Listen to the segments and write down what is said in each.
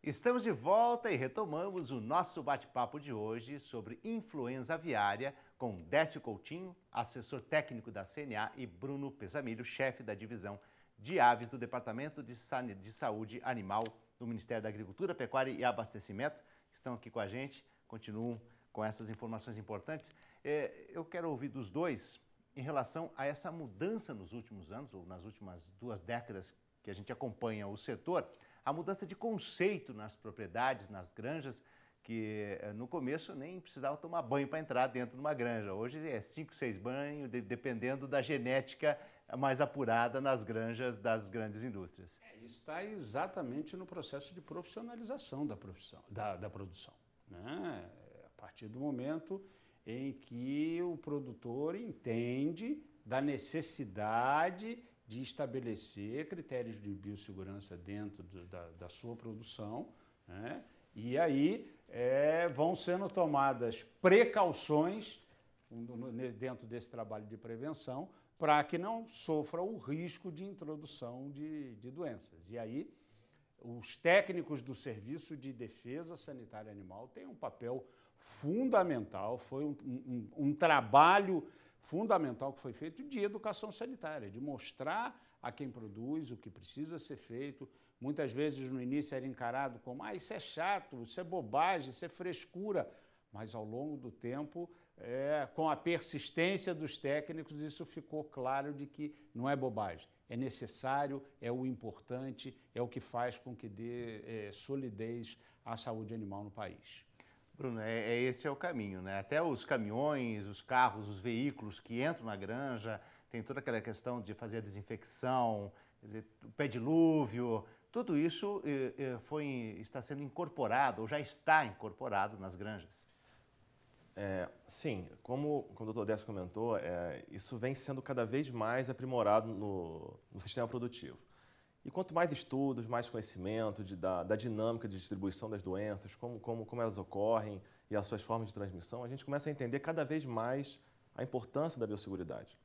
Estamos de volta e retomamos o nosso bate-papo de hoje sobre influenza aviária com Décio Coutinho, assessor técnico da CNA, e Bruno Pesamilho, chefe da divisão de aves do Departamento de Saúde Animal do Ministério da Agricultura, Pecuária e Abastecimento. Estão aqui com a gente, continuam com essas informações importantes. Eu quero ouvir dos dois em relação a essa mudança nos últimos anos, ou nas últimas 2 décadas que a gente acompanha o setor, a mudança de conceito nas propriedades, nas granjas, que no começo nem precisava tomar banho para entrar dentro de uma granja. Hoje é 5, 6 banhos, dependendo da genética mais apurada nas granjas das grandes indústrias. Isso está exatamente no processo de profissionalização da produção, né? A partir do momento em que o produtor entende da necessidade de estabelecer critérios de biossegurança dentro da sua produção, né? E aí vão sendo tomadas precauções dentro desse trabalho de prevenção para que não sofra o risco de introdução de doenças. E aí os técnicos do Serviço de Defesa Sanitária Animal têm um papel fundamental, foi um trabalho fundamental que foi feito de educação sanitária, de mostrar a quem produz o que precisa ser feito. Muitas vezes no início era encarado como isso é chato, isso é bobagem, isso é frescura, mas ao longo do tempo, com a persistência dos técnicos, isso ficou claro de que não é bobagem, é necessário, é o importante, é o que faz com que dê solidez à saúde animal no país. Bruno, esse é o caminho, né? Até os caminhões, os carros, os veículos que entram na granja, tem toda aquela questão de fazer a desinfecção, quer dizer, o pé dilúvio, tudo isso está sendo incorporado ou já está incorporado nas granjas. Sim, como o Dr. Décio comentou, isso vem sendo cada vez mais aprimorado no sistema produtivo. E quanto mais estudos, mais conhecimento da dinâmica de distribuição das doenças, como elas ocorrem e as suas formas de transmissão, a gente começa a entender cada vez mais a importância da biosseguridade.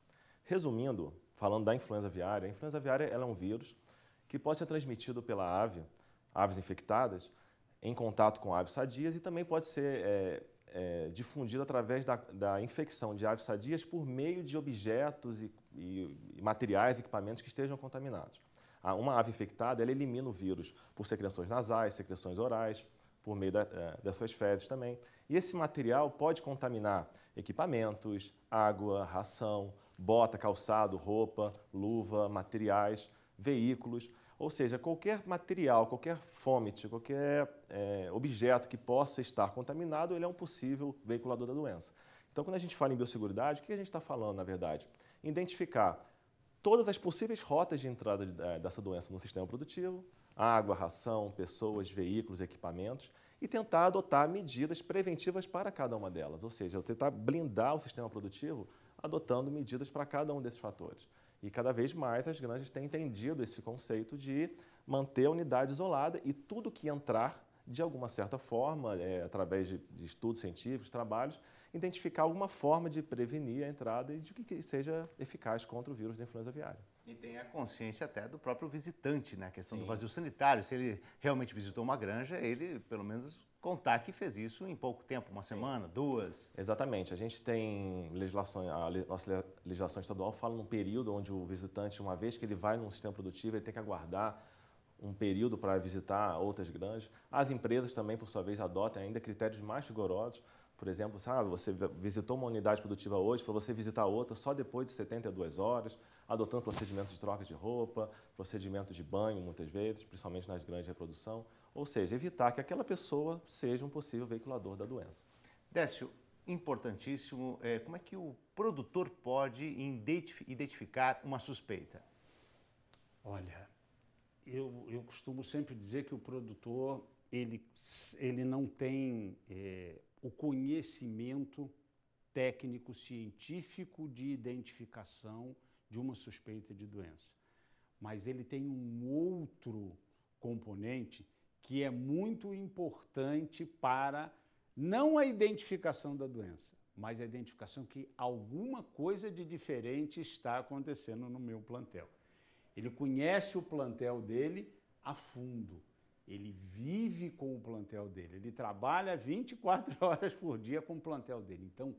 Resumindo, falando da influenza aviária, a influenza aviária ela é um vírus que pode ser transmitido pela aves infectadas, em contato com aves sadias, e também pode ser difundido através da infecção de aves sadias por meio de objetos e materiais, equipamentos que estejam contaminados. Uma ave infectada, ela elimina o vírus por secreções nasais, secreções orais, por meio das suas fezes também. E esse material pode contaminar equipamentos, água, ração, bota, calçado, roupa, luva, materiais, veículos. Ou seja, qualquer material, qualquer fômite, qualquer objeto que possa estar contaminado, ele é um possível veiculador da doença. Então, quando a gente fala em biosseguridade, o que a gente está falando, na verdade? Identificar todas as possíveis rotas de entrada dessa doença no sistema produtivo, água, ração, pessoas, veículos, equipamentos, e tentar adotar medidas preventivas para cada uma delas, ou seja, tentar blindar o sistema produtivo adotando medidas para cada um desses fatores. E cada vez mais as granjas têm entendido esse conceito de manter a unidade isolada e tudo que entrar, de alguma certa forma, através de estudos científicos, trabalhos, identificar alguma forma de prevenir a entrada e de que seja eficaz contra o vírus da influenza aviária. E tem a consciência até do próprio visitante, né? A questão Sim. do vazio sanitário. Se ele realmente visitou uma granja, ele pelo menos contar que fez isso em pouco tempo, uma semana, 2. Exatamente. A gente tem legislação, a nossa legislação estadual fala num período onde o visitante, uma vez que ele vai num sistema produtivo, ele tem que aguardar um período para visitar outras granjas. As empresas também, por sua vez, adotam ainda critérios mais rigorosos. Por exemplo, você visitou uma unidade produtiva hoje, para você visitar outra só depois de 72 horas, adotando procedimentos de troca de roupa, procedimentos de banho, muitas vezes, principalmente nas grandes de reprodução. Ou seja, evitar que aquela pessoa seja um possível veiculador da doença. Décio, importantíssimo, como é que o produtor pode identificar uma suspeita? Olha, eu costumo sempre dizer que o produtor ele não tem o conhecimento técnico científico de identificação de uma suspeita de doença, mas ele tem um outro componente que é muito importante para não a identificação da doença, mas a identificação que alguma coisa de diferente está acontecendo no meu plantel. Ele conhece o plantel dele a fundo. Ele vive com o plantel dele, ele trabalha 24 horas por dia com o plantel dele. Então,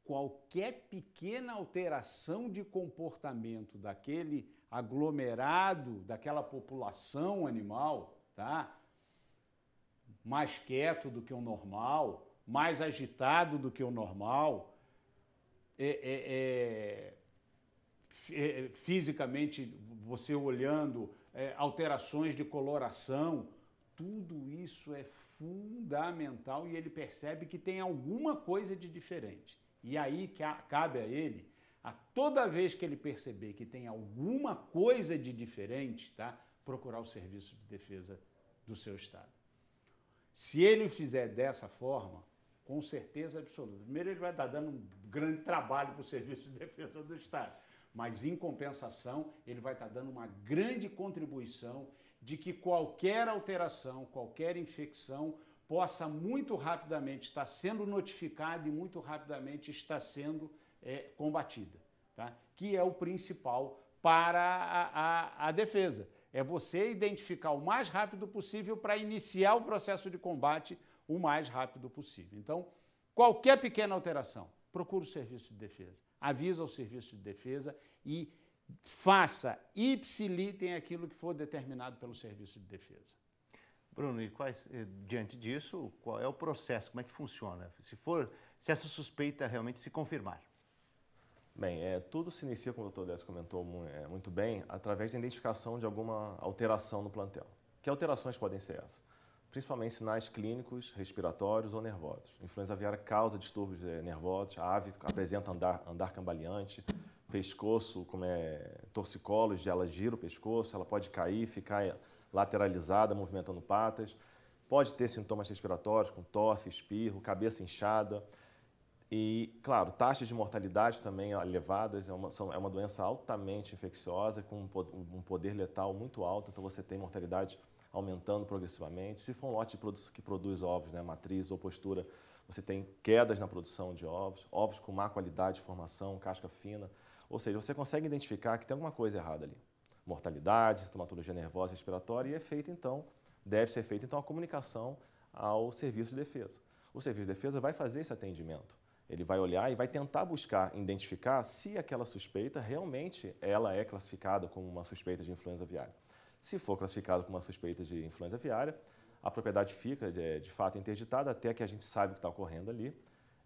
qualquer pequena alteração de comportamento daquele aglomerado, daquela população animal, tá? Mais quieto do que o normal, mais agitado do que o normal, fisicamente, você olhando, alterações de coloração, tudo isso é fundamental e ele percebe que tem alguma coisa de diferente. E aí cabe a ele, toda vez que ele perceber que tem alguma coisa de diferente, tá, procurar o serviço de defesa do seu estado. Se ele o fizer dessa forma, com certeza absoluta. Primeiro, ele vai estar dando um grande trabalho para o Serviço de Defesa do Estado, mas, em compensação, ele vai estar dando uma grande contribuição de que qualquer alteração, qualquer infecção possa muito rapidamente estar sendo notificada e muito rapidamente estar sendo combatida, tá? Que é o principal para a defesa. É você identificar o mais rápido possível para iniciar o processo de combate o mais rápido possível. Então, qualquer pequena alteração, procure o Serviço de Defesa, avisa o Serviço de Defesa e faça ipsilitem aquilo que for determinado pelo Serviço de Defesa. Bruno, e diante disso, qual é o processo, como é que funciona? Se essa suspeita realmente se confirmar? Bem, tudo se inicia, como o Dr. Décio comentou muito bem, através da identificação de alguma alteração no plantel. Que alterações podem ser essas? Principalmente sinais clínicos, respiratórios ou nervosos. Influenza aviária causa distúrbios nervosos, a ave apresenta andar cambaleante, pescoço, como torcicolo, ela gira o pescoço, ela pode cair, ficar lateralizada, movimentando patas, pode ter sintomas respiratórios, com tosse, espirro, cabeça inchada e, claro, taxas de mortalidade também elevadas, é uma doença altamente infecciosa, com um poder letal muito alto, então você tem mortalidade aumentando progressivamente. Se for um lote que produz ovos, né, matriz ou postura, você tem quedas na produção de ovos, ovos com má qualidade de formação, casca fina, ou seja, você consegue identificar que tem alguma coisa errada ali. Mortalidade, sintomatologia nervosa, respiratória, e deve ser feita então a comunicação ao Serviço de Defesa. O Serviço de Defesa vai fazer esse atendimento. Ele vai olhar e vai tentar identificar se aquela suspeita realmente ela é classificada como uma suspeita de influenza aviária. Se for classificado como uma suspeita de influenza aviária, a propriedade fica de fato interditada até que a gente saiba o que está ocorrendo ali.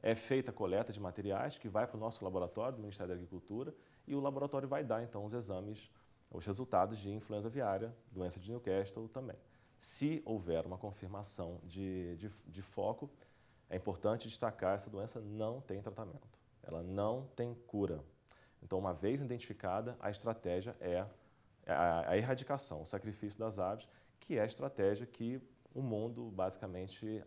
É feita a coleta de materiais que vai para o nosso laboratório do Ministério da Agricultura e o laboratório vai dar então os resultados de influenza aviária, doença de Newcastle também. Se houver uma confirmação de foco, é importante destacar que essa doença não tem tratamento, ela não tem cura. Então, uma vez identificada, a estratégia é a erradicação, o sacrifício das aves, que é a estratégia que o mundo basicamente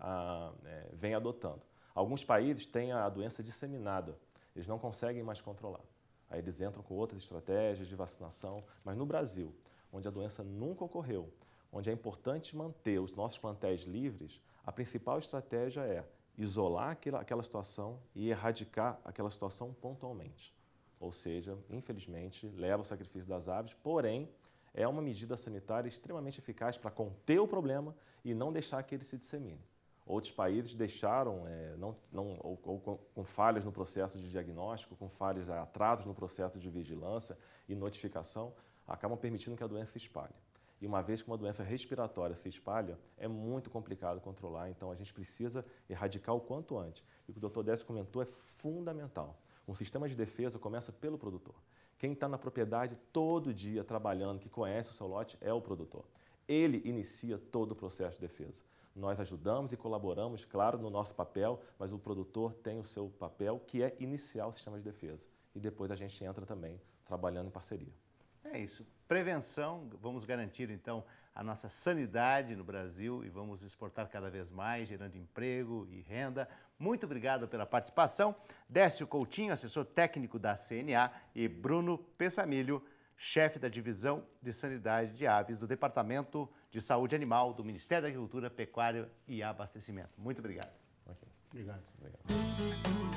vem adotando. Alguns países têm a doença disseminada, eles não conseguem mais controlar. Aí eles entram com outras estratégias de vacinação, mas no Brasil, onde a doença nunca ocorreu, onde é importante manter os nossos plantéis livres, a principal estratégia é isolar aquela situação e erradicar aquela situação pontualmente. Ou seja, infelizmente, leva ao sacrifício das aves, porém, é uma medida sanitária extremamente eficaz para conter o problema e não deixar que ele se dissemine. Outros países deixaram, com falhas no processo de diagnóstico, com falhas, atrasos no processo de vigilância e notificação, acabam permitindo que a doença se espalhe. E uma vez que uma doença respiratória se espalha, é muito complicado controlar, então a gente precisa erradicar o quanto antes. E o que o Dr. Décio comentou é fundamental. Um sistema de defesa começa pelo produtor. Quem está na propriedade todo dia trabalhando, que conhece o seu lote, é o produtor. Ele inicia todo o processo de defesa. Nós ajudamos e colaboramos, claro, no nosso papel, mas o produtor tem o seu papel, que é iniciar o sistema de defesa. E depois a gente entra também trabalhando em parceria. É isso. Prevenção, vamos garantir então a nossa sanidade no Brasil e vamos exportar cada vez mais, gerando emprego e renda. Muito obrigado pela participação. Décio Coutinho, assessor técnico da CNA, e Bruno Pessamilho, chefe da Divisão de Sanidade de Aves do Departamento de Saúde Animal do Ministério da Agricultura, Pecuária e Abastecimento. Muito obrigado. Okay. Obrigado. Obrigado.